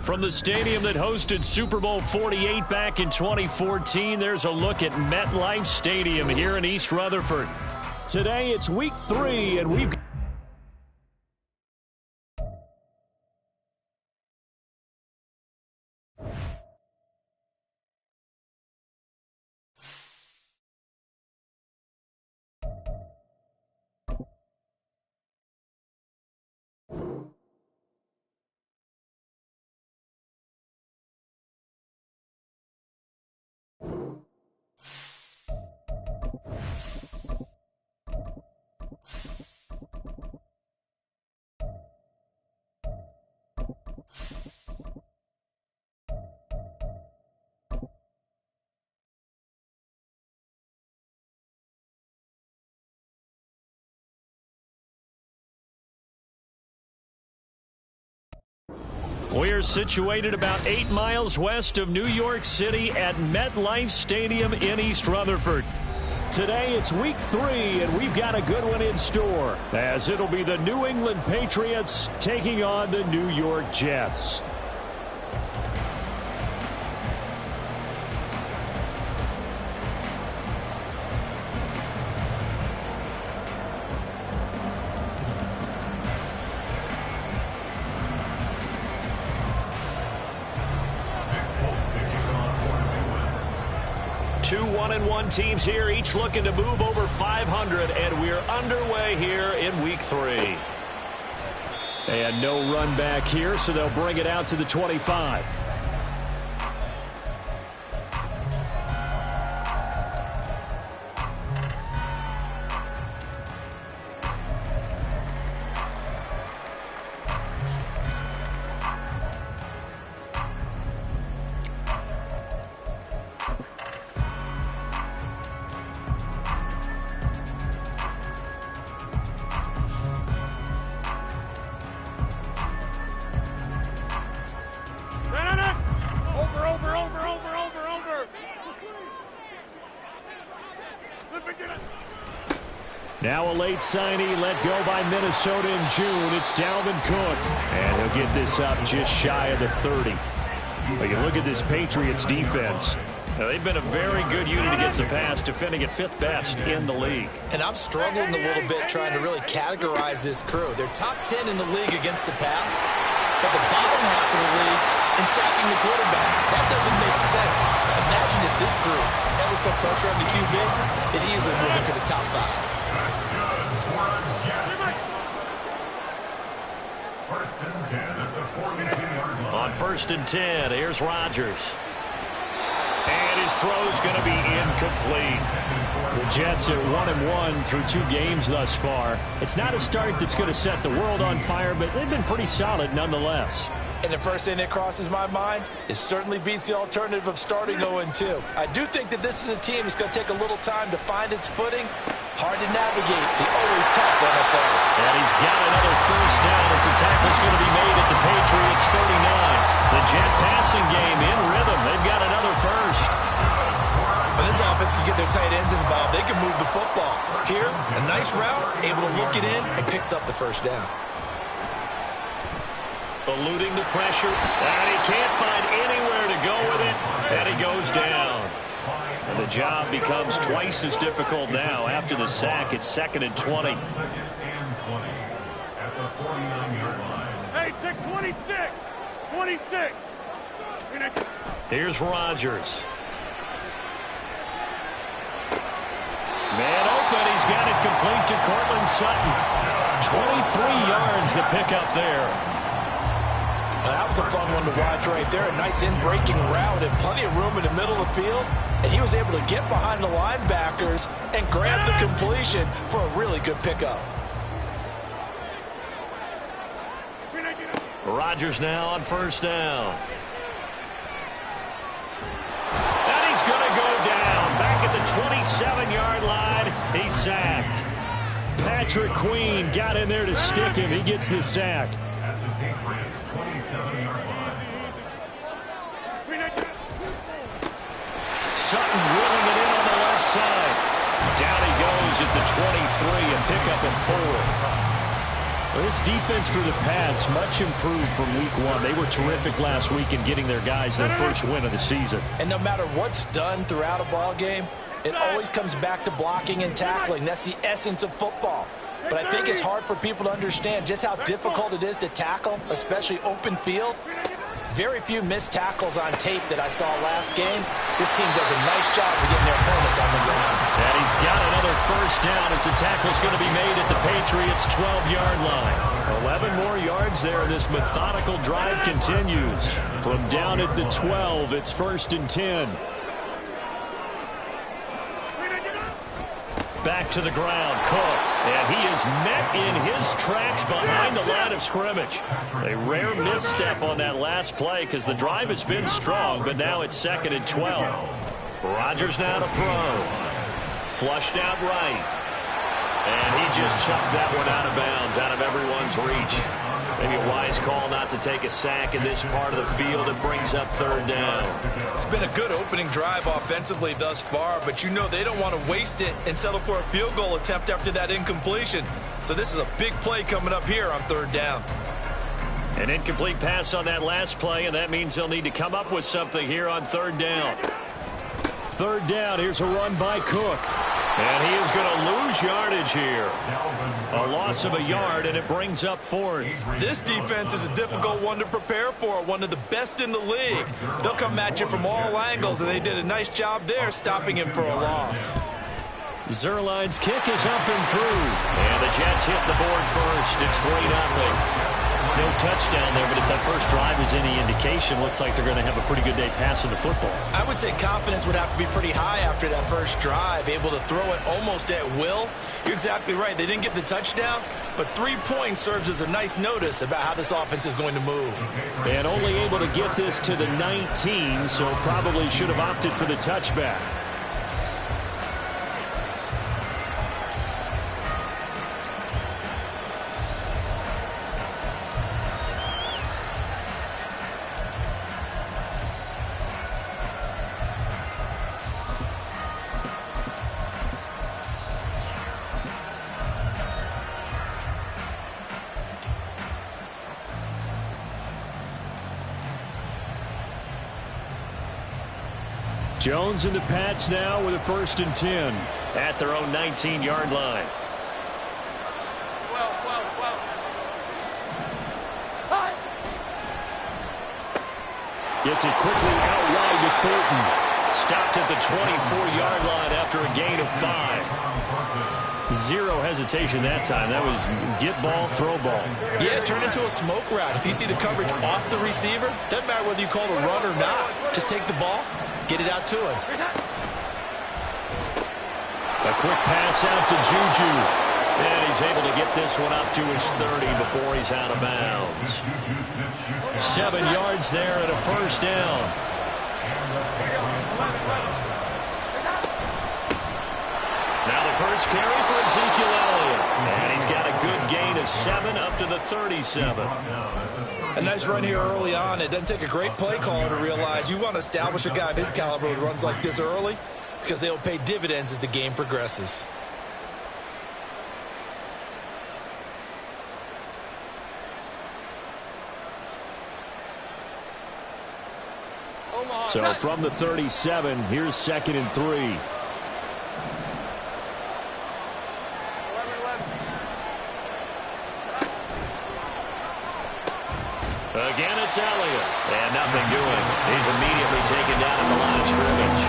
From the stadium that hosted Super Bowl 48 back in 2014, there's a look at MetLife Stadium here in East Rutherford. Today, it's week 3, and we've We're situated about 8 miles west of New York City at MetLife Stadium in East Rutherford. Today it's week 3, and we've got a good one in store, as it'll be the New England Patriots taking on the New York Jets. Two 1-1 teams here, each looking to move over 500, and we're underway here in week 3. And no run back here, so they'll bring it out to the 25. Now a late signee let go by Minnesota in June. It's Dalvin Cook. And he'll get this up just shy of the 30. But you look at this Patriots defense. Now, they've been a very good unit against the pass, defending at 5th best in the league. And I'm struggling a little bit trying to really categorize this crew. They're top 10 in the league against the pass, but the bottom half of the league in sacking the quarterback. That doesn't make sense. Imagine if this group ever put pressure on the QB, it'd easily move into the top 5. On 1st and 10, here's Rodgers. And his throw's going to be incomplete. The Jets are 1-1 through 2 games thus far. It's not a start that's going to set the world on fire, but they've been pretty solid nonetheless. And the first thing that crosses my mind, it certainly beats the alternative of starting 0-2. I do think that this is a team that's going to take a little time to find its footing. Hard to navigate the always tough NFL. And he's got another first down as the tackle's going to be made at the Patriots 39. The Jet passing game in rhythm. They've got another first. When this offense can get their tight ends involved, they can move the football. Here, a nice route, able to look it in, and picks up the first down. Eluding the pressure, and he can't find anywhere to go with it, and he goes down. And the job becomes twice as difficult now. After the sack, it's 2nd and 20. Hey, 26! 26! Here's Rodgers. Man open, he's got it complete to Cortland Sutton. 23 yards the pickup there. That was a fun one to watch right there. A nice in-breaking route and plenty of room in the middle of the field. And he was able to get behind the linebackers and grab the completion for a really good pickup. Rodgers now on 1st down. And he's going to go down. Back at the 27-yard line, he's sacked. Patrick Queen got in there to stick him. He gets the sack. At the Patriots' 27-yard line. Sutton wheeling it in on the left side. Down he goes at the 23 and pick up a 4. Well, this defense for the Pats, much improved from week 1. They were terrific last week in getting their guys their first win of the season. And no matter what's done throughout a ball game, it always comes back to blocking and tackling. That's the essence of football. But I think it's hard for people to understand just how difficult it is to tackle, especially open field. Very few missed tackles on tape that I saw last game. This team does a nice job of getting their opponents on the ground. And he's got another first down as the tackle's going to be made at the Patriots' 12-yard line. 11 more yards there. This methodical drive continues. From down at the 12, it's 1st and 10. Back to the ground, Cook. And he is met in his tracks behind the line of scrimmage. A rare misstep on that last play because the drive has been strong, but now it's 2nd and 12. Rodgers now to throw. Flushed out right. And he just chucked that one out of bounds, out of everyone's reach. Maybe a wise call not to take a sack in this part of the field. It brings up 3rd down. It's been a good opening drive offensively thus far, but you know they don't want to waste it and settle for a field goal attempt after that incompletion. So this is a big play coming up here on 3rd down. An incomplete pass on that last play, and that means they'll need to come up with something here on 3rd down. 3rd down, here's a run by Cook. And he is going to lose yardage here. A loss of a yard, and it brings up 4th. This defense is a difficult one to prepare for, one of the best in the league. They'll come at you from all angles, and they did a nice job there stopping him for a loss. Zerline's kick is up and through. And the Jets hit the board first. It's 3-0. No touchdown there, but if that first drive is any indication, looks like they're going to have a pretty good day passing the football. I would say confidence would have to be pretty high after that first drive, able to throw it almost at will. You're exactly right. They didn't get the touchdown, but 3 points serves as a nice notice about how this offense is going to move. And only able to get this to the 19, so probably should have opted for the touchback. Jones and the Pats now with a 1st and 10 at their own 19-yard line. Gets it quickly out wide to Thornton. Stopped at the 24-yard line after a gain of 5. Zero hesitation that time. That was get ball, throw ball. Yeah, turn into a smoke route. If you see the coverage off the receiver, doesn't matter whether you call it a run or not. Just take the ball, get it out to him. A quick pass out to Juju. And he's able to get this one up to his 30 before he's out of bounds. 7 yards there and a 1st down. Now the first carry for Ezekiel Elliott. And he's got a good gain of 7 up to the 37. A nice run here early on. It doesn't take a great play caller to realize you want to establish a guy of his caliber with runs like this early because they'll pay dividends as the game progresses. So from the 37, here's 2nd and 3. Again, it's Elliott. And nothing doing. He's immediately taken down at the line of scrimmage.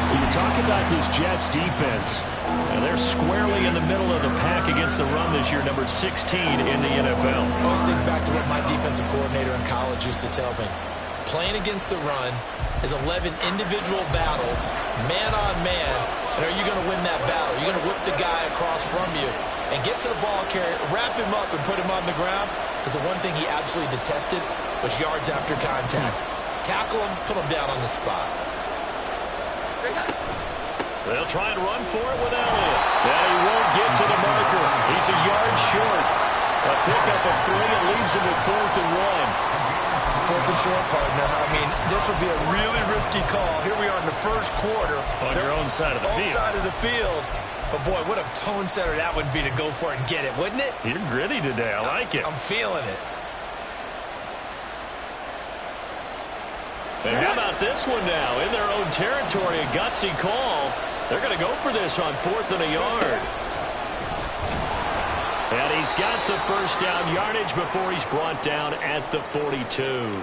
When you talk about this Jets defense, they're squarely in the middle of the pack against the run this year, number 16 in the NFL. I always think back to what my defensive coordinator in college used to tell me. Playing against the run is 11 individual battles, man on man, and are you going to win that battle? You're going to whip the guy across from you and get to the ball carrier, wrap him up, and put him on the ground. Because the one thing he absolutely detested was yards after contact. Tackle him, put him down on the spot. They'll try and run for it with Elliott. And he won't get to the marker. He's a yard short. A pickup of 3 and leaves him with 4th and 1. 4th and short, partner. I mean, this would be a really risky call. Here we are in the first quarter. On your own side of the field. Side of the field. But, boy, what a tone setter that would be to go for it and get it, wouldn't it? You're gritty today. I like it. I'm feeling it. And how about this one now? In their own territory, a gutsy call. They're going to go for this on 4th and a yard. And he's got the first down yardage before he's brought down at the 42.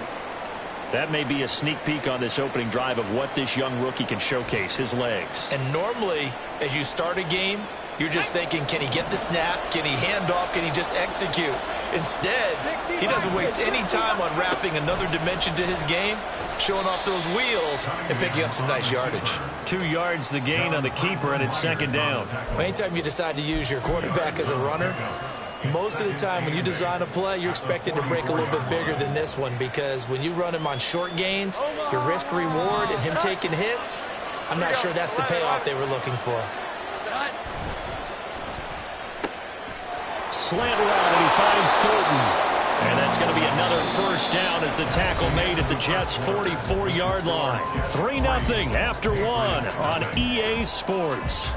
That may be a sneak peek on this opening drive of what this young rookie can showcase, his legs. And normally, as you start a game, you're just thinking, can he get the snap? Can he hand off? Can he just execute? Instead, he doesn't waste any time on wrapping another dimension to his game, showing off those wheels, and picking up some nice yardage. 2 yards the gain on the keeper, and it's 2nd down. Anytime you decide to use your quarterback as a runner, most of the time when you design a play, you're expected to break a little bit bigger than this one, because when you run him on short gains, your risk-reward and him taking hits, I'm not sure that's the payoff they were looking for. Slant route, and he finds Thornton. And that's going to be another first down as the tackle made at the Jets' 44-yard line. 3-0 after 1 on EA Sports.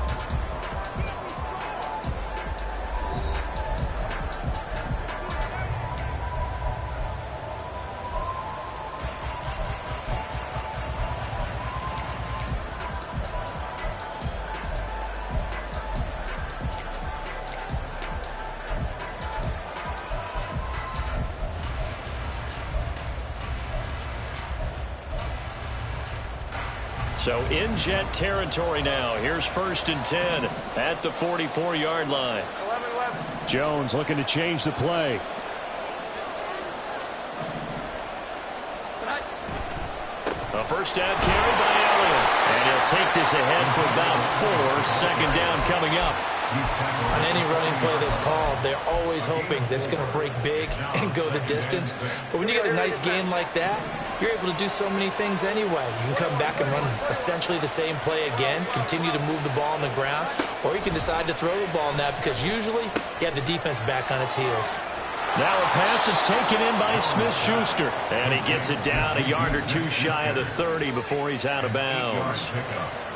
So in Jet territory now. Here's 1st and 10 at the 44-yard line. 11-11. Jones looking to change the play. A first down carry by Elliott. And he'll take this ahead for about 4. 2nd down coming up. On any running play that's called, they're always hoping that it's going to break big and go the distance. But when you get a nice game like that, you're able to do so many things anyway. You can come back and run essentially the same play again, continue to move the ball on the ground, or you can decide to throw the ball now because usually you have the defense back on its heels. Now a pass that's taken in by Smith-Schuster. And he gets it down a yard or 2 shy of the 30 before he's out of bounds.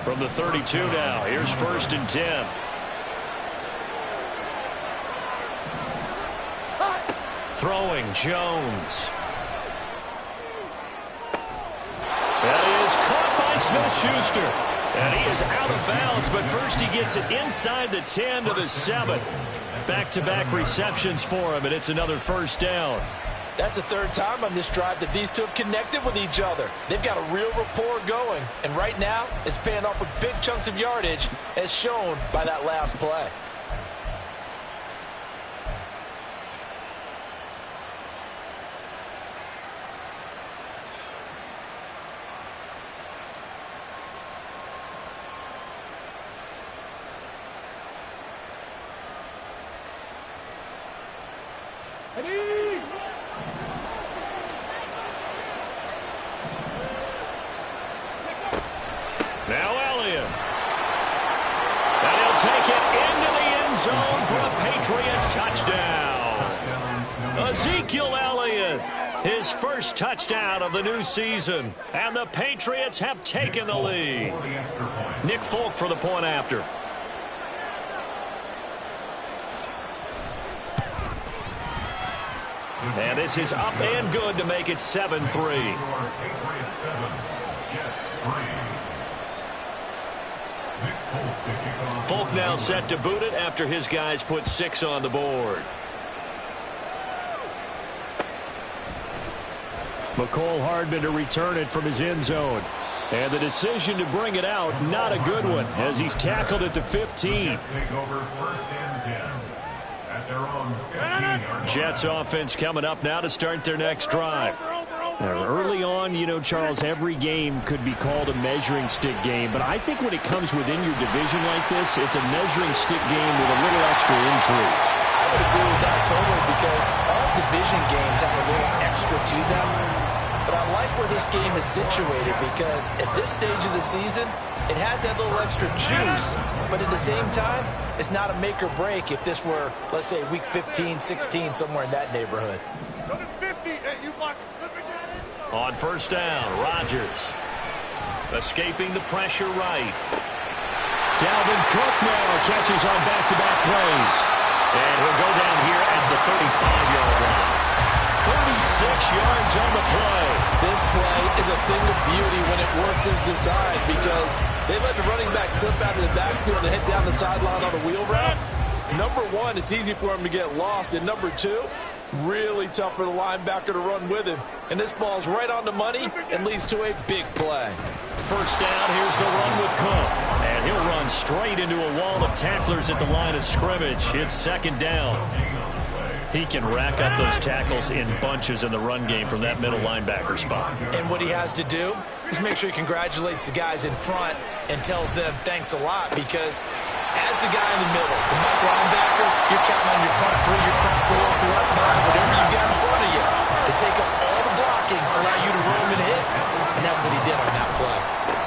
From the 32 now, here's 1st and 10. Throwing Jones. That is caught by Smith-Schuster. And he is out of bounds, but first he gets it inside the 10 to the 7. Back-to-back receptions for him, and it's another first down. That's the 3rd time on this drive that these two have connected with each other. They've got a real rapport going, and right now it's paying off with big chunks of yardage, as shown by that last play. Now Elliott. And he'll take it into the end zone for a Patriot touchdown. Ezekiel Elliott, his first touchdown of the new season. And the Patriots have taken the lead. Nick Folk for the point after. And this is up and good to make it 7-3. Folk now set to boot it after his guys put 6 on the board. McCole Hardman to return it from his end zone. And the decision to bring it out, not a good one, as he's tackled at the 15. Jets offense coming up now to start their next drive. Early on, you know, Charles, every game could be called a measuring stick game, but I think when it comes within your division like this, it's a measuring stick game with a little extra intrigue. I would agree with that totally, because all division games have a little extra to them. But I like where this game is situated, because at this stage of the season, it has that little extra juice, but at the same time, it's not a make or break if this were, let's say, week 15, 16, somewhere in that neighborhood. Go to 50. Hey, you watch. On first down, Rodgers escaping the pressure right. Dalvin Cook now catches on back-to-back plays. And he'll go down here at the 35-yard line. 36 yards on the play. This play is a thing of beauty when it works as designed because they let the running back slip out of the backfield and head down the sideline on a wheel route. Number one, it's easy for him to get lost. And number two, really tough for the linebacker to run with him. And this ball's right on the money and leads to a big play. First down, here's the run with Cook. And he'll run straight into a wall of tacklers at the line of scrimmage. It's second down. He can rack up those tackles in bunches in the run game from that middle linebacker spot. And what he has to do is make sure he congratulates the guys in front and tells them thanks a lot because as the guy in the middle, the Mike linebacker, you're counting on your front three, your front four, front five, whatever you got in front of you to take up all the blocking, allow you to roam and hit. And that's what he did on that play.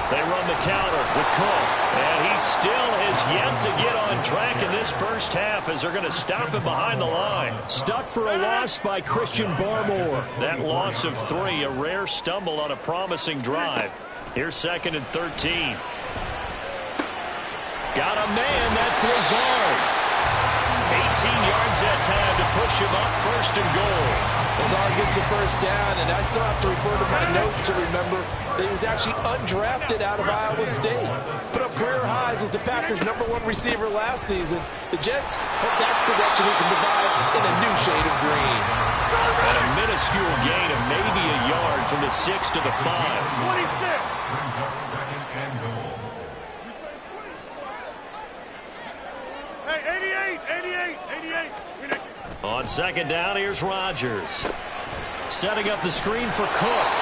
They run the counter with Cook, and he still has yet to get on track in this first half as they're going to stop him behind the line. Stuck for a loss by Christian Barmore. That loss of 3, a rare stumble on a promising drive. Here's 2nd and 13. Got a man, that's Lazard. 18 yards that time to push him up, 1st and goal. Lazard gets the first down, and I still have to refer to my notes to remember that he was actually undrafted out of Iowa State. Put up career highs as the Packers' #1 receiver last season. The Jets hope that's production he can provide in a new shade of green. And a minuscule gain of maybe a yard from the 6 to the 5. 26. Brings up 2nd and goal. Hey, 88. On 2nd down, here's Rodgers. Setting up the screen for Cook.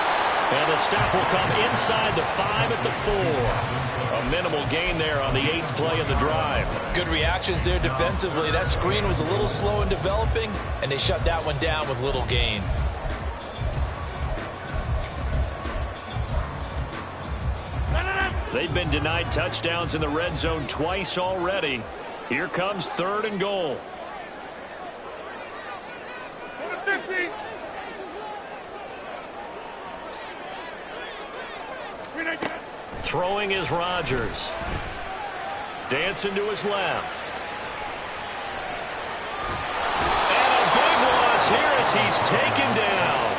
And the stop will come inside the 5 at the 4. A minimal gain there on the 8th play of the drive. Good reactions there defensively. That screen was a little slow in developing, and they shut that one down with little gain. They've been denied touchdowns in the red zone twice already. Here comes 3rd and goal. 50. Throwing is Rodgers. Dancing to his left. And a big loss here as he's taken down.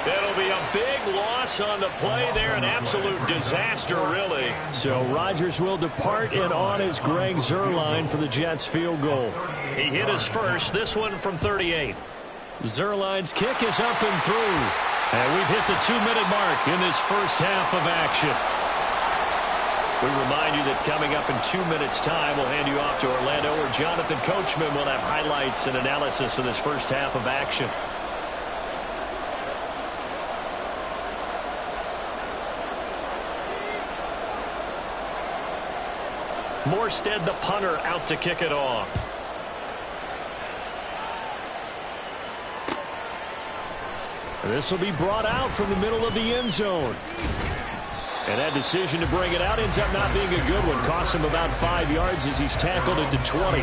It'll be a big loss on the play there. An absolute disaster, really. So Rodgers will depart, and on is Greg Zuerlein for the Jets field goal. He hit his first, this one from 38. Zuerlein's kick is up and through. And we've hit the 2-minute mark in this first half of action. We remind you that coming up in 2 minutes' time, we'll hand you off to Orlando, where Jonathan Coachman will have highlights and analysis of this first half of action. Morstead, the punter, out to kick it off. This will be brought out from the middle of the end zone. And that decision to bring it out ends up not being a good one. Costs him about 5 yards as he's tackled into 20.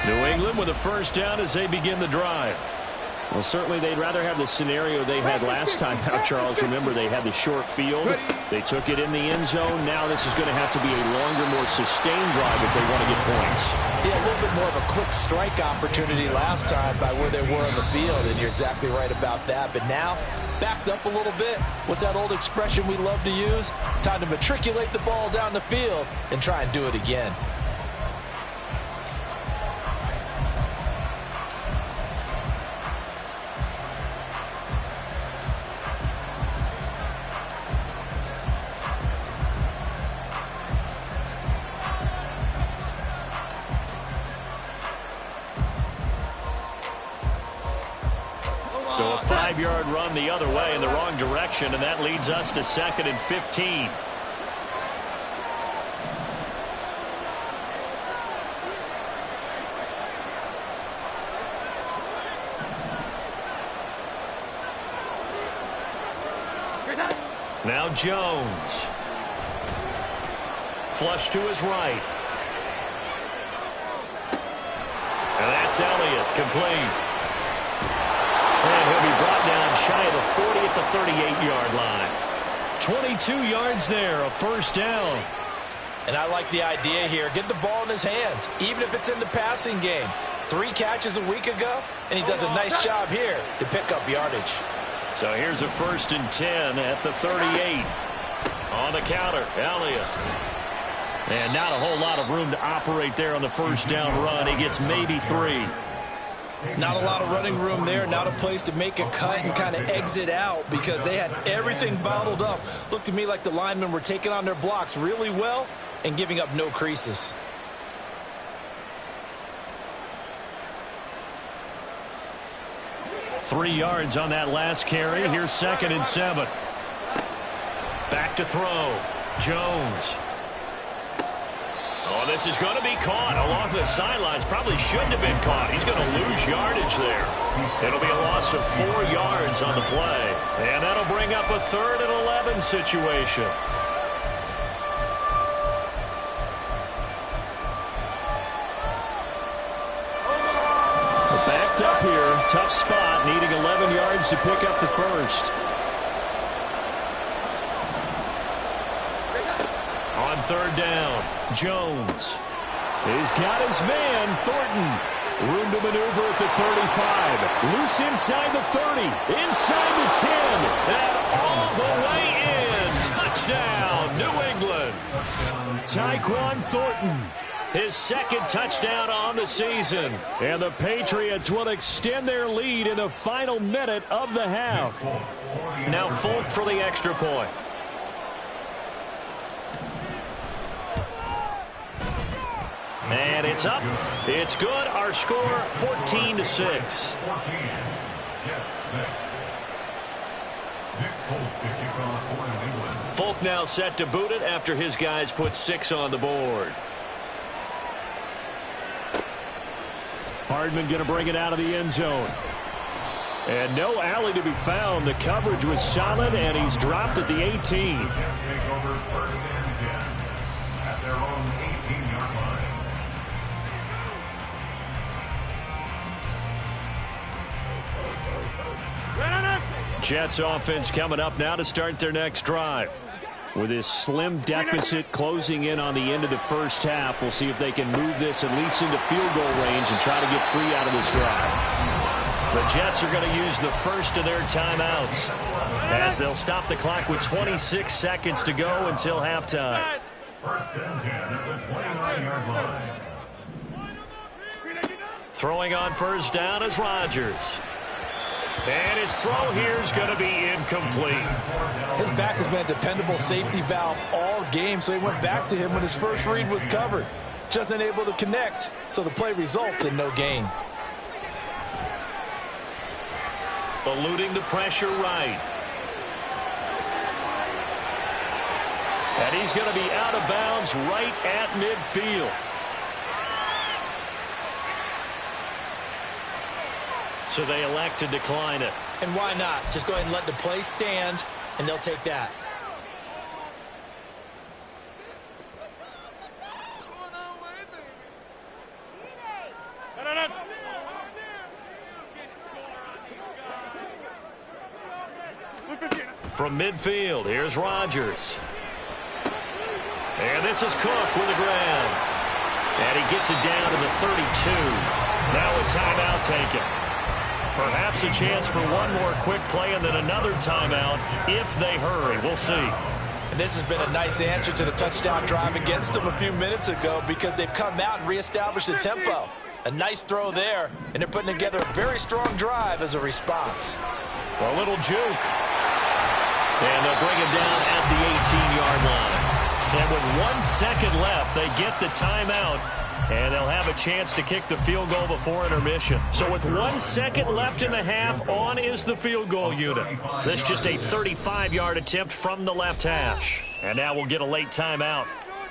New England with a first down as they begin the drive. Well, certainly they'd rather have the scenario they had last time out, Charles. Remember, they had the short field. They took it in the end zone. Now this is going to have to be a longer, more sustained drive if they want to get points. Yeah, a little bit more of a quick strike opportunity last time by where they were on the field, and you're exactly right about that. But now, backed up a little bit. What's that old expression we love to use? Time to matriculate the ball down the field and try and do it again. So a 5-yard run the other way in the wrong direction, and that leads us to 2nd and 15. Now Jones. Flush to his right. And that's Elliott, complete. And he'll be brought down shy of the 40 at the 38-yard line. 22 yards there, a first down. And I like the idea here. Get the ball in his hands, even if it's in the passing game. 3 catches a week ago, and he does a nice job here to pick up yardage. So here's a 1st and 10 at the 38. On the counter, Elliott. And not a whole lot of room to operate there on the first down run. He gets maybe 3. Not a lot of running room there. Not a place to make a cut and kind of exit out because they had everything bottled up. Looked to me like the linemen were taking on their blocks really well and giving up no creases. Three yards on that last carry. Here's 2nd and 7. Back to throw. Jones. Oh, this is going to be caught along the sidelines. Probably shouldn't have been caught. He's going to lose yardage there. It'll be a loss of 4 yards on the play. And that'll bring up a 3rd and 11 situation. Backed up here. Tough spot. Needing 11 yards to pick up the first. On 3rd down, Jones. He's got his man, Thornton. Room to maneuver at the 35. Loose inside the 30. Inside the 10. And all the way in. Touchdown, New England. Tyquan Thornton. His 2nd touchdown on the season. And the Patriots will extend their lead in the final minute of the half. Now Folk for the extra point. And it's up. It's good. Our score, 14-6. 14, Jets 6. Nick Folk to kick off for New England. Folk now set to boot it after his guys put 6 on the board. Hardman going to bring it out of the end zone. And no alley to be found. The coverage was solid, and he's dropped at the 18. The Jets take over 1st and 10 at their own 18-yard line. Jets offense coming up now to start their next drive. With this slim deficit closing in on the end of the first half, we'll see if they can move this at least into field goal range and try to get 3 out of this drive. The Jets are going to use the first of their timeouts as they'll stop the clock with 26 seconds to go until halftime. 1st and 10 at the 29-yard line. Throwing on first down is Rodgers. And his throw here is going to be incomplete. His back has been a dependable safety valve all game, so he went back to him when his first read was covered. Just unable to connect, so the play results in no gain. Eluding the pressure right. And he's going to be out of bounds right at midfield. So they elect to decline it. And why not? Just go ahead and let the play stand, and they'll take that. From midfield, here's Rodgers. And this is Cook with the ground. And he gets it down to the 32. Now a timeout taken. Perhaps a chance for one more quick play and then another timeout if they hurry. We'll see. And this has been a nice answer to the touchdown drive against them a few minutes ago because they've come out and reestablished the tempo. A nice throw there, and they're putting together a very strong drive as a response. A little juke. And they'll bring him down at the 18-yard line. And with 1 second left, they get the timeout. And they'll have a chance to kick the field goal before intermission. So with 1 second left in the half, on is the field goal unit. This just a 35-yard attempt from the left hash. And now we'll get a late timeout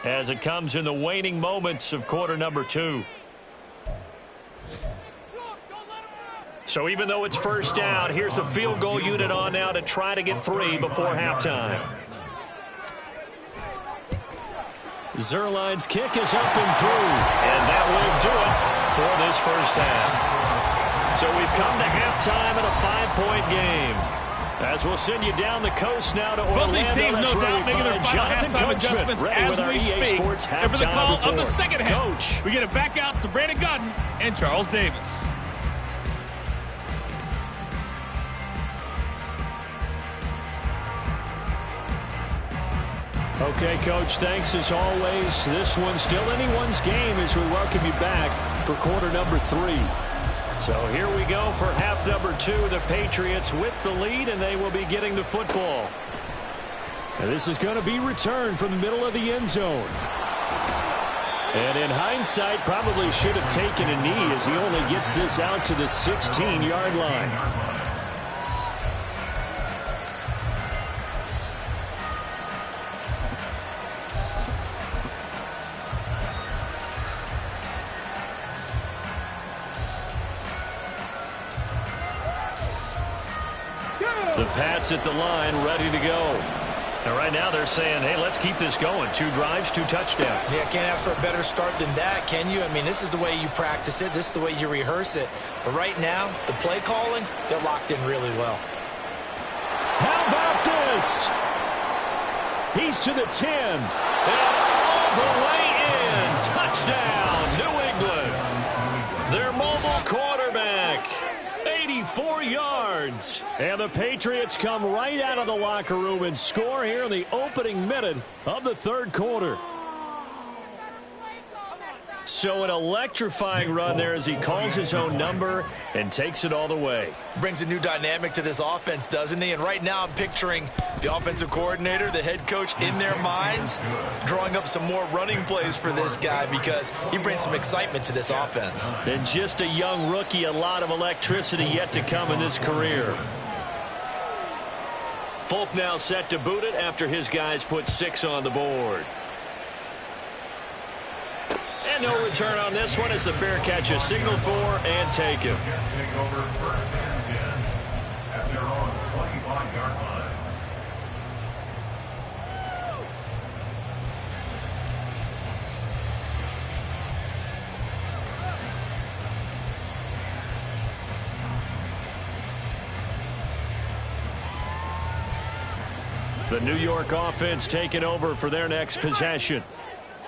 as it comes in the waning moments of quarter number 2. So even though it's first down, here's the field goal unit on now to try to get 3 before halftime. Zerline's kick is up and through, and that will do it for this first half. So we've come to halftime in a 5-point game. As we'll send you down the coast now to Orlando. Both these teams, no doubt, making their final halftime adjustments as we speak. And for the call of the second half, Coach, we get it back out to Brandon Godden and Charles Davis. Okay, Coach, thanks as always. This one's still anyone's game as we welcome you back for quarter number 3. So here we go for half number 2. The Patriots with the lead, and they will be getting the football. And this is going to be returned from the middle of the end zone. And in hindsight, probably should have taken a knee as he only gets this out to the 16-yard line. The Pats at the line, ready to go. And right now they're saying, hey, let's keep this going. 2 drives, 2 touchdowns. Yeah, can't ask for a better start than that, can you? I mean, this is the way you practice it. This is the way you rehearse it. But right now, the play calling, they're locked in really well. How about this? He's to the 10. And all the way in. Touchdown, New England. Their mobile quarterback. 84 yards. And the Patriots come right out of the locker room and score here in the opening minute of the third quarter. So an electrifying run there as he calls his own number and takes it all the way. Brings a new dynamic to this offense, doesn't he? And right now I'm picturing the offensive coordinator, the head coach in their minds, drawing up some more running plays for this guy because he brings some excitement to this offense. And just a young rookie, a lot of electricity yet to come in this career. Folk now set to boot it after his guys put 6 on the board. And no return on this one as the fair catch is signaled for and taken. Take over first and 10 at their own 25-yard line. The New York offense taking over for their next possession.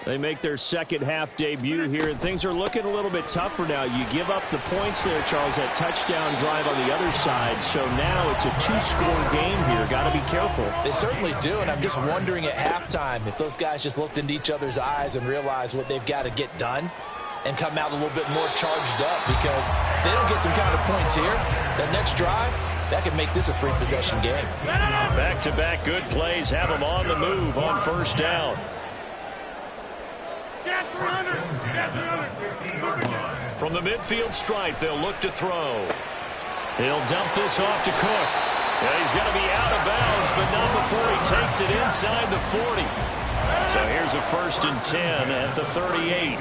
They make their second half debut here, and things are looking a little bit tougher now. You give up the points there, Charles, that touchdown drive on the other side. So now it's a 2-score game here. Got to be careful. They certainly do, and I'm just wondering at halftime if those guys just looked into each other's eyes and realized what they've got to get done and come out a little bit more charged up, because if they don't get some kind of points here, that next drive, that could make this a 3-possession game. Back-to-back good plays have them on the move on first down. From the midfield stripe, they'll look to throw. He'll dump this off to Cook. Yeah, he's going to be out of bounds, but not before he takes it inside the 40. So here's a 1st and 10 at the 38.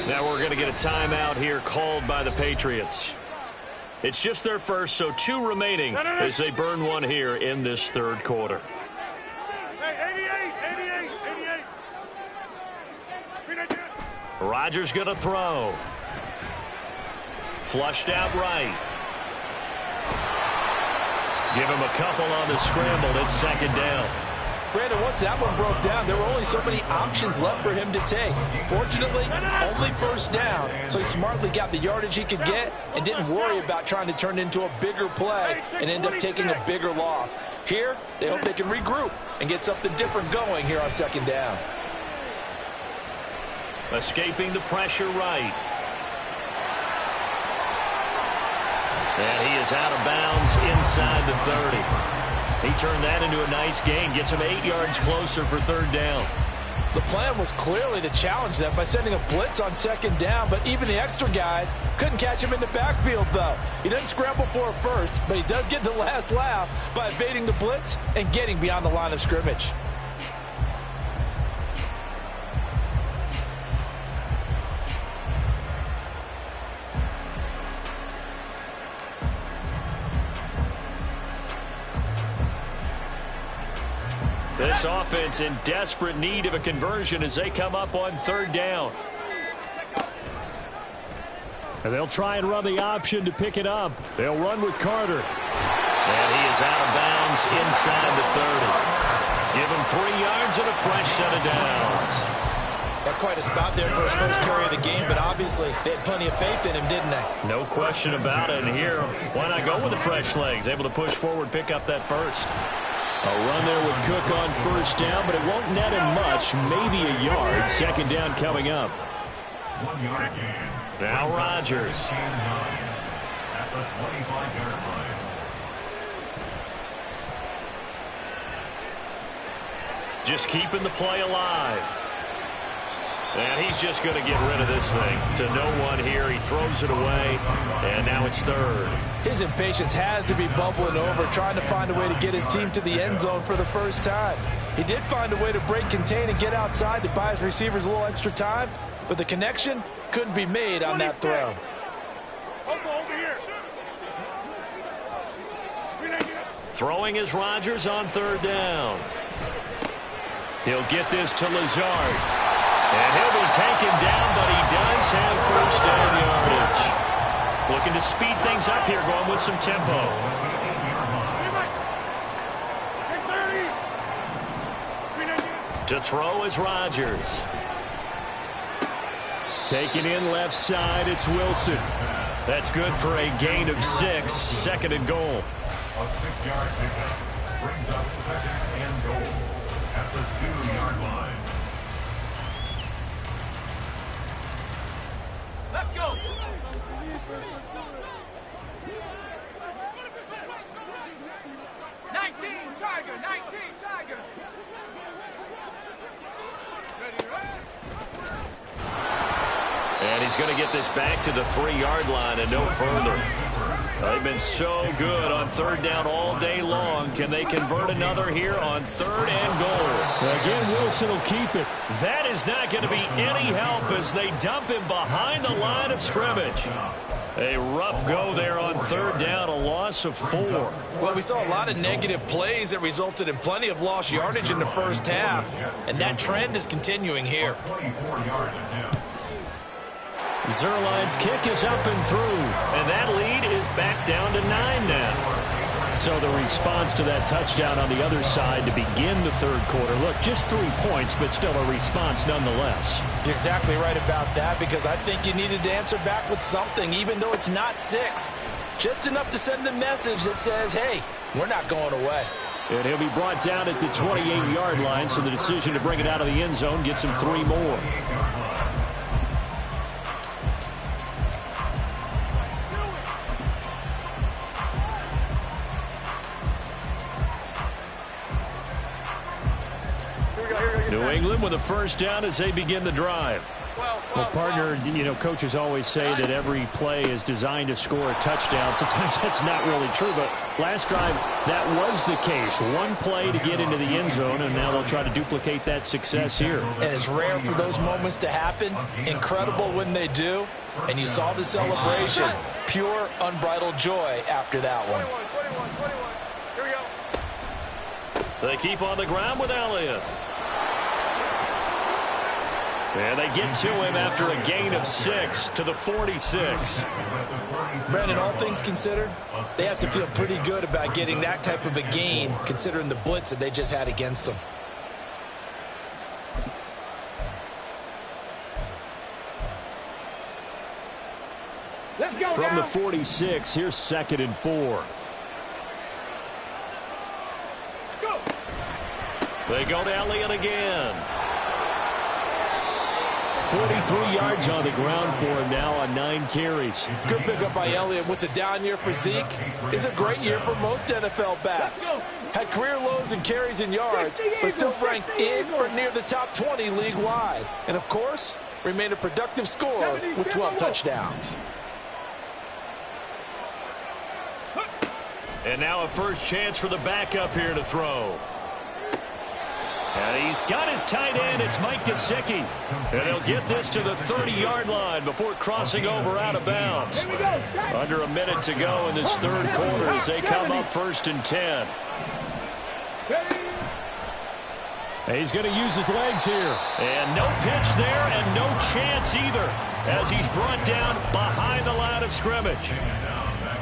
Now we're going to get a timeout here called by the Patriots. It's just their first, so 2 remaining as they burn one here in this third quarter. Rodgers going to throw. Flushed out right. Give him a couple on the scramble. It's second down. Brandon, once that one broke down, there were only so many options left for him to take. Fortunately, only first down, so he smartly got the yardage he could get and didn't worry about trying to turn it into a bigger play and end up taking a bigger loss. Here, they hope they can regroup and get something different going here on second down. Escaping the pressure right. And he is out of bounds inside the 30. He turned that into a nice gain. Gets him 8 yards closer for third down. The plan was clearly to challenge them by sending a blitz on second down, but even the extra guys couldn't catch him in the backfield, though. He doesn't scramble for a first, but he does get the last laugh by evading the blitz and getting beyond the line of scrimmage. This offense in desperate need of a conversion as they come up on third down. And they'll try and run the option to pick it up. They'll run with Carter. And he is out of bounds inside the 30. Give him 3 yards and a fresh set of downs. That's quite a spot there for his first carry of the game, but obviously they had plenty of faith in him, didn't they? No question about it. And here, why not go with the fresh legs? Able to push forward, pick up that first. A run there with Cook on first down, but it won't net him much, maybe a yard. Second down coming up. 1 yard gain. Now Rodgers. At the 25-yard line. Just keeping the play alive. And he's just going to get rid of this thing. To no one here. He throws it away. And now it's third. His impatience has to be bubbling over, trying to find a way to get his team to the end zone for the first time. He did find a way to break contain and get outside to buy his receivers a little extra time, but the connection couldn't be made on that throw. Over here. Throwing is Rodgers on third down. He'll get this to Lazard. And he'll be taken down, but he does have first down yardage. Looking to speed things up here, going with some tempo. To throw is Rodgers. Taking in left side, it's Wilson. That's good for a gain of 6, second and goal. A 6-yard pickup brings up second and goal at the 2-yard line. Let's go. Tiger. And he's going to get this back to the 3-yard line and no further. They've been so good on third down all day long. Can they convert another here on third and goal? Again, Wilson will keep it. That is not going to be any help as they dump him behind the line of scrimmage. A rough go there on third down, a loss of 4. Well, we saw a lot of negative plays that resulted in plenty of lost yardage in the first half, and that trend is continuing here. 24-yard attempt. Zerline's kick is up and through, and that lead is back down to 9 now. So the response to that touchdown on the other side to begin the third quarter. Look, just 3 points, but still a response nonetheless. You're exactly right about that, because I think you needed to answer back with something, even though it's not 6. Just enough to send a message that says, hey, we're not going away. And he'll be brought down at the 28-yard line, so the decision to bring it out of the end zone gets him 3 more. New England with a first down as they begin the drive. Well, partner, you know, coaches always say that every play is designed to score a touchdown. Sometimes that's not really true, but last drive, that was the case. One play to get into the end zone, and now they'll try to duplicate that success here. And it's rare for those moments to happen. Incredible when they do. And you saw the celebration. Pure, unbridled joy after that one. 21. Here we go. They keep on the ground with Elliott. And they get to him after a gain of 6 to the 46. Brandon, all things considered, they have to feel pretty good about getting that type of a gain, considering the blitz that they just had against them. Let's go. From the 46, here's 2nd and 4. Let's go. They go to Elliott again. 43 yards on the ground for him now on 9 carries. Good pickup by Elliott. What's a down year for Zeke? It's a great year for most NFL backs. Had career lows in carries and yards, but still ranked in or near the top 20 league-wide. And, of course, remained a productive scorer with 12 touchdowns. And now a first chance for the backup here to throw. And he's got his tight end. It's Mike Gesicki. And he'll get this to the 30-yard line before crossing over out of bounds. Under a minute to go in this third quarter as they come up 1st and 10. He's going to use his legs here. And no pitch there and no chance either as he's brought down behind the line of scrimmage.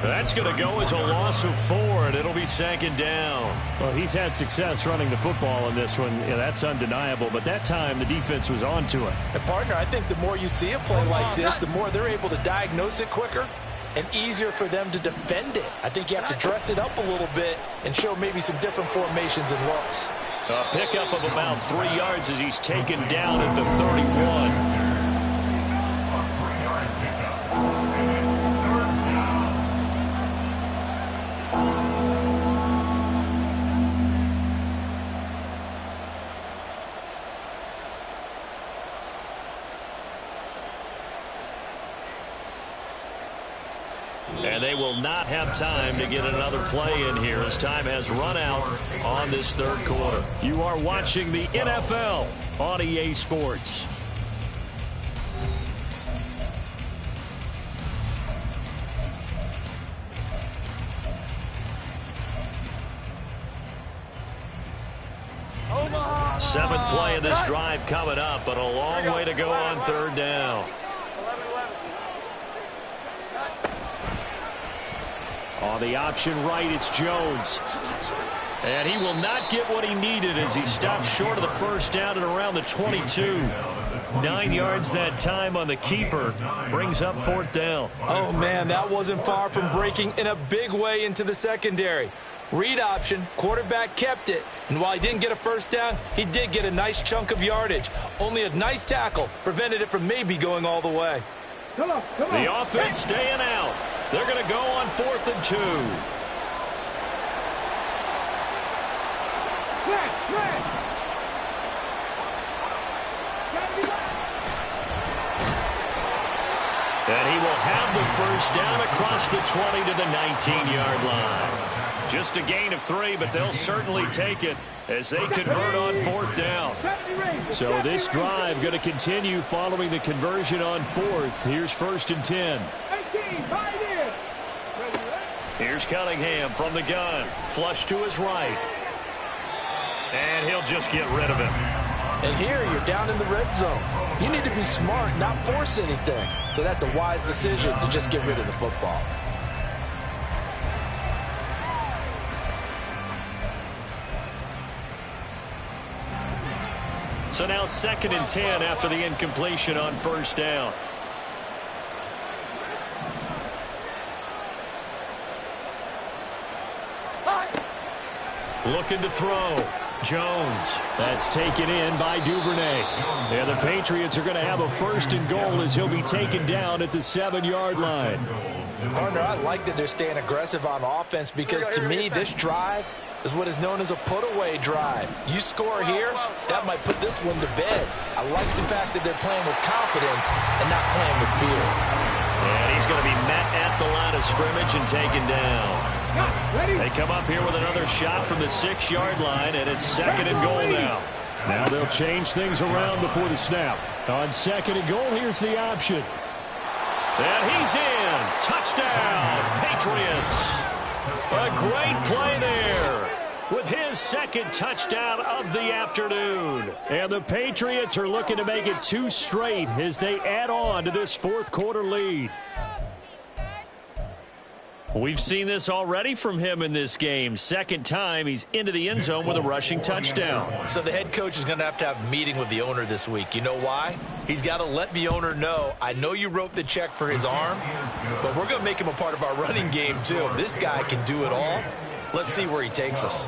That's going to go as a loss of 4, and it'll be second down. Well, he's had success running the football in this one. Yeah, that's undeniable. But that time, the defense was on to it. And, partner, I think the more you see a play like this, the more they're able to diagnose it quicker and easier for them to defend it. I think you have to dress it up a little bit and show maybe some different formations and looks. A pickup of about 3 yards as he's taken down at the 31. And they will not have time to get another play in here as time has run out on this third quarter. You are watching the NFL on EA Sports. Seventh play of this drive coming up, but a long way to go on third down. On the option right, it's Jones. And he will not get what he needed as he stops short of the first down at around the 22. 9 yards that time on the keeper. Brings up fourth down. Oh, man, that wasn't far from breaking in a big way into the secondary. Read option, quarterback kept it. And while he didn't get a first down, he did get a nice chunk of yardage. Only a nice tackle prevented it from maybe going all the way. Come on. The offense staying out. They're going to go on 4th and 2. And he will have the first down across the 20 to the 19-yard line. Just a gain of 3, but they'll certainly take it as they convert on 4th down. So this drive going to continue following the conversion on 4th. Here's 1st and 10. Here's Cunningham from the gun. Flush to his right. And he'll just get rid of him. And here you're down in the red zone. You need to be smart, not force anything. So that's a wise decision to just get rid of the football. So now 2nd and 10 after the incompletion on first down. Looking to throw. Jones. That's taken in by Duvernay. Yeah, the Patriots are going to have a 1st and goal as he'll be taken down at the 7-yard line. Partner, I like that they're staying aggressive on offense because to me this drive is what is known as a put-away drive. You score here, that might put this one to bed. I like the fact that they're playing with confidence and not playing with fear. And he's going to be met at the line of scrimmage and taken down. They come up here with another shot from the 6-yard line, and it's 2nd and goal now. Now they'll change things around before the snap. On 2nd and goal, here's the option. And he's in. Touchdown, Patriots. A great play there with his 2nd touchdown of the afternoon. And the Patriots are looking to make it 2 straight as they add on to this 4th quarter lead. We've seen this already from him in this game. 2nd time he's into the end zone with a rushing touchdown. So the head coach is going to have a meeting with the owner this week. You know why? He's got to let the owner know, I know you wrote the check for his arm, but we're going to make him a part of our running game too. This guy can do it all. Let's see where he takes us.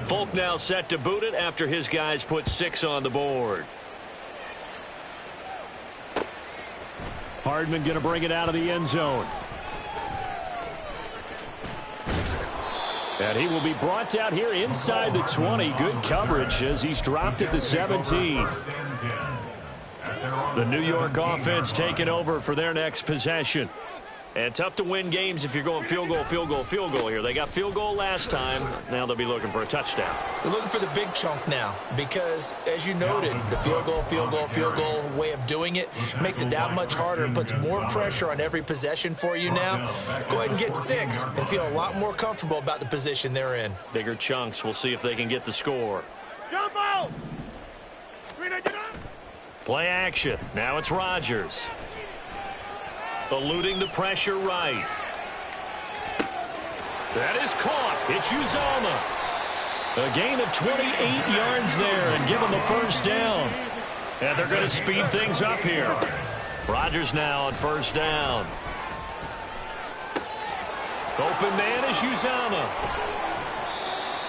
Folk now set to boot it after his guys put 6 on the board. Hardman going to bring it out of the end zone. And he will be brought down here inside the 20. Good coverage as he's dropped at the 17. The New York offense taking over for their next possession. And tough to win games if you're going field goal, field goal, field goal here. They got field goal last time. Now they'll be looking for a touchdown. They're looking for the big chunk now because, as you noted, the field goal, field goal, field goal way of doing it makes it that much harder and puts more pressure on every possession for you now. Go ahead and get 6 and feel a lot more comfortable about the position they're in. Bigger chunks. We'll see if they can get the score. Jumbo! Play action. Now it's Rodgers. Eluding the pressure right. That is caught. It's Uzomah. A gain of 28 yards there and give them the first down. And they're going to speed things up here. Rodgers now on first down. Open man is Uzomah.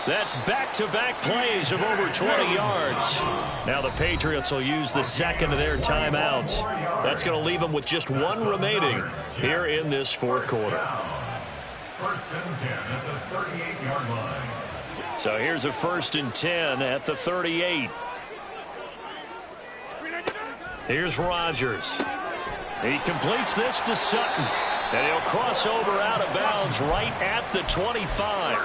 That's back-to-back plays of over 20 yards. Now the Patriots will use the second of their timeouts. That's going to leave them with just 1 remaining here in this fourth quarter. First and 10 at the 38-yard line. So here's a 1st and 10 at the 38. Here's Rodgers. He completes this to Sutton. And he'll cross over out of bounds right at the 25.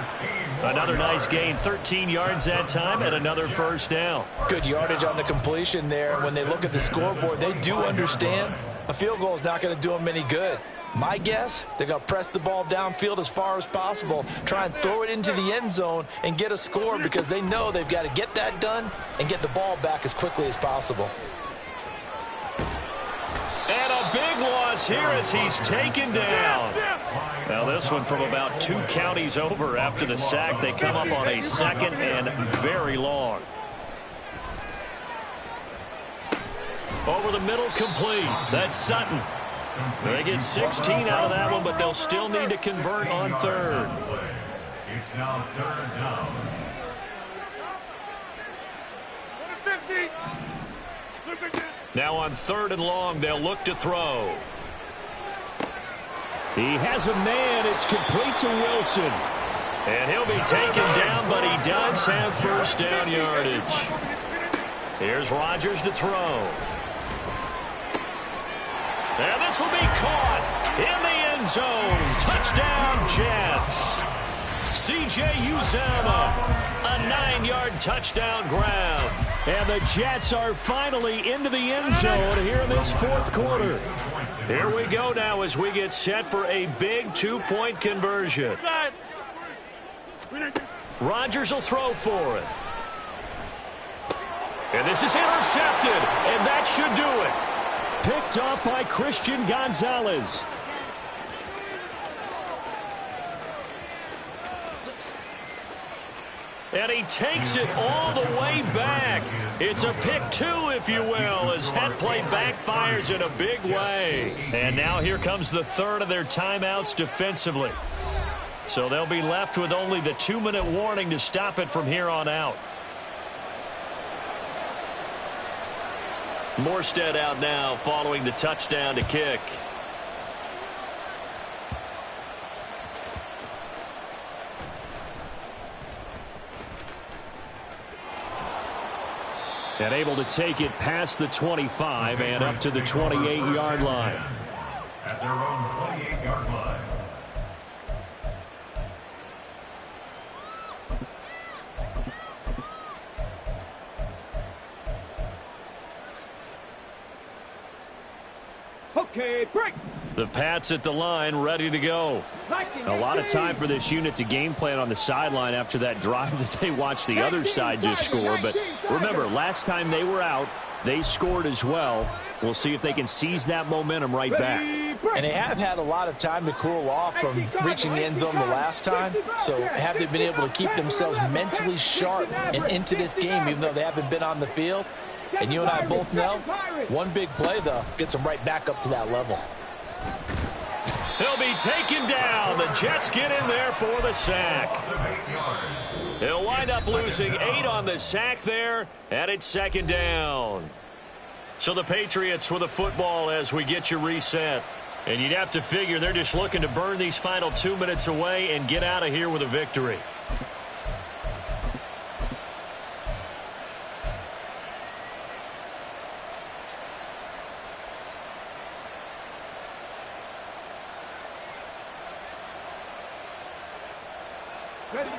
Another nice gain, 13 yards that time, and another first down. Good yardage on the completion there. When they look at the scoreboard, they do understand a field goal is not going to do them any good. My guess, they're going to press the ball downfield as far as possible, try and throw it into the end zone and get a score because they know they've got to get that done and get the ball back as quickly as possible. And a big loss here as he's taken down. Now this one from about 2 counties over after the sack. They come up on a second and very long. Over the middle complete. That's Sutton. They get 16 out of that one, but they'll still need to convert on third. It's now 3rd down. 50. Now on 3rd and long, they'll look to throw. He has a man. It's complete to Wilson. And he'll be taken down, but he does have first down yardage. Here's Rodgers to throw. And this will be caught in the end zone. Touchdown, Jets. C.J. Uzomah, a 9-yard touchdown grab. And the Jets are finally into the end zone here in this fourth quarter. Here we go now as we get set for a big 2-point conversion. Rodgers will throw for it. And this is intercepted, and that should do it. Picked up by Christian Gonzalez. And he takes it all the way back. It's a pick 2, if you will, as that play backfires in a big way. And now here comes the 3rd of their timeouts defensively. So they'll be left with only the 2-minute warning to stop it from here on out. Morstead out now following the touchdown to kick. And able to take it past the 25 and up to the 28-yard line. At their own 28-yard line. Okay, break. The Pats at the line, ready to go. A lot of time for this unit to game plan on the sideline after that drive that they watched the other side just score. But remember, last time they were out, they scored as well. We'll see if they can seize that momentum right back. And they have had a lot of time to cool off from reaching the end zone the last time. So have they been able to keep themselves mentally sharp and into this game, even though they haven't been on the field? And you and I both know, one big play, though, gets them right back up to that level. He'll be taken down. The Jets get in there for the sack. He'll wind up losing 8 on the sack there, and it's 2nd down. So the Patriots with a football as we get you reset. And you'd have to figure they're just looking to burn these final 2 minutes away and get out of here with a victory.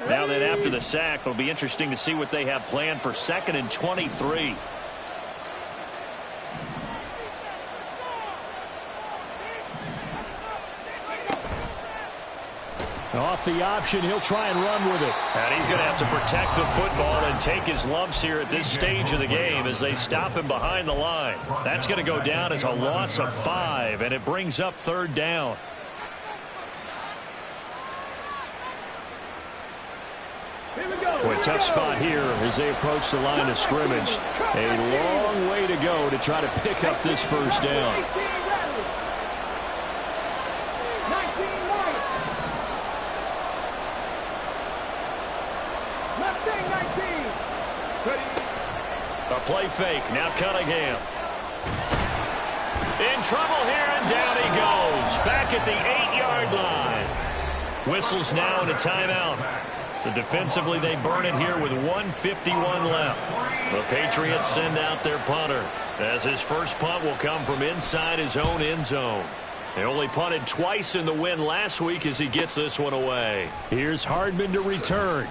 Now then, after the sack, it'll be interesting to see what they have planned for 2nd and 23. Off the option, he'll try and run with it. And he's going to have to protect the football and take his lumps here at this stage of the game as they stop him behind the line. That's going to go down as a loss of 5, and it brings up 3rd down. Boy, tough spot here as they approach the line of scrimmage. A long way to go to try to pick up this 1st down. A play fake. Now Cunningham. In trouble here, and down he goes. Back at the 8-yard line. Whistles now and a timeout. So defensively, they burn it here with 1:51 left. The Patriots send out their punter, as his first punt will come from inside his own end zone. They only punted twice in the win last week as he gets this one away. Here's Hardman to return.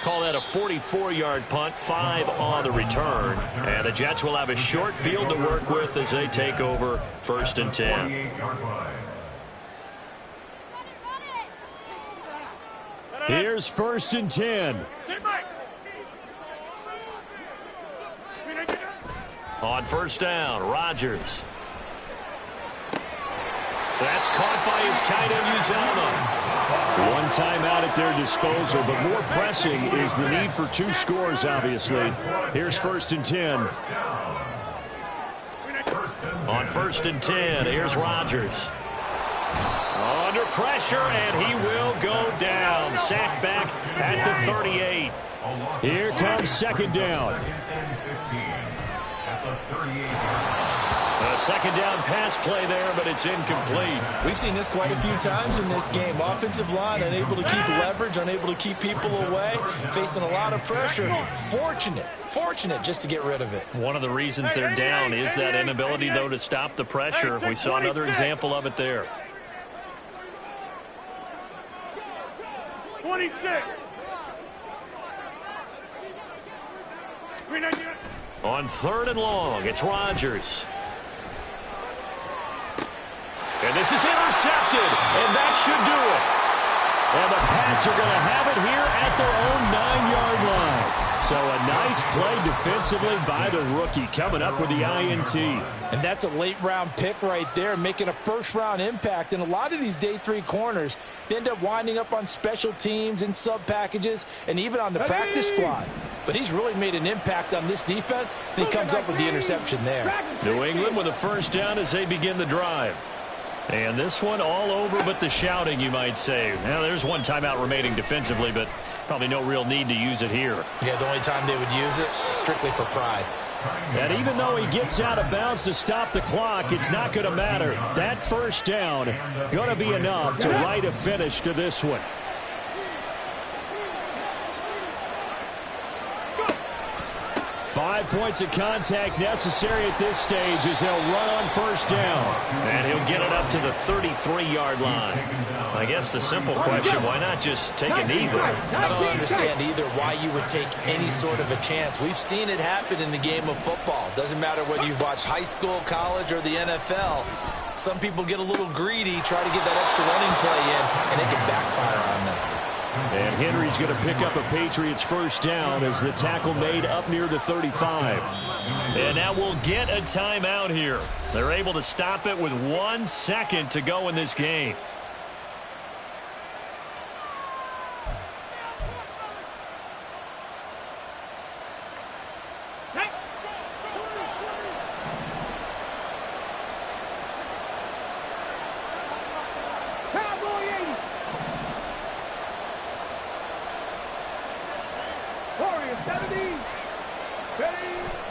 Call that a 44-yard punt, 5 on the return. And the Jets will have a short field to work with as they take over 1st and 10. Here's 1st and 10. On 1st down, Rodgers. That's caught by his tight end, Uzomah. One timeout at their disposal, but more pressing is the need for 2 scores, obviously. Here's 1st and 10. On 1st and 10, here's Rodgers. Under pressure, and he will go down. Sacked back at the 38. Here comes 2nd down. A 2nd down pass play there, but it's incomplete. We've seen this quite a few times in this game. Offensive line unable to keep leverage, unable to keep people away, facing a lot of pressure. Fortunate just to get rid of it. One of the reasons they're down is that inability, though, to stop the pressure. We saw another example of it there. 26. On 3rd and long, it's Rodgers. And this is intercepted, and that should do it. And the Pats are going to have it here at their own 9-yard line. So a nice play defensively by the rookie, coming up with the INT. And that's a late-round pick right there, making a first-round impact. And a lot of these day 3 corners, they end up winding up on special teams and sub-packages and even on the practice squad. But he's really made an impact on this defense, and he comes up with the interception there. New England with a 1st down as they begin the drive. And this one all over but the shouting, you might say. Now, there's one timeout remaining defensively, but probably no real need to use it here. Yeah, the only time they would use it, strictly for pride. And even though he gets out of bounds to stop the clock, it's not going to matter. That 1st down going to be enough to write a finish to this one. Five points of contact necessary at this stage as they'll run on 1st down. And he'll get it up to the 33-yard line. I guess the simple question, why not just take a knee there? I don't understand either why you would take any sort of a chance. We've seen it happen in the game of football. Doesn't matter whether you've watched high school, college, or the NFL. Some people get a little greedy, try to get that extra running play in, and it can backfire on them. And Henry's going to pick up a Patriots 1st down as the tackle made up near the 35. And now we'll get a timeout here. They're able to stop it with 1 second to go in this game.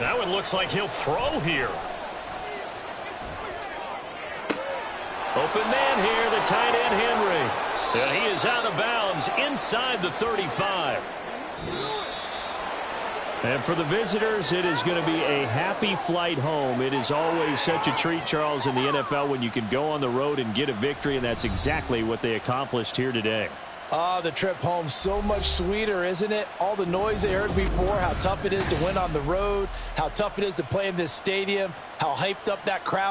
That one looks like he'll throw here. Open man here, the tight end Henry. And he is out of bounds inside the 35. And for the visitors, it is going to be a happy flight home. It is always such a treat, Charles, in the NFL when you can go on the road and get a victory, and that's exactly what they accomplished here today. Oh, the trip home, so much sweeter, isn't it? All the noise they heard before, how tough it is to win on the road, how tough it is to play in this stadium, how hyped up that crowd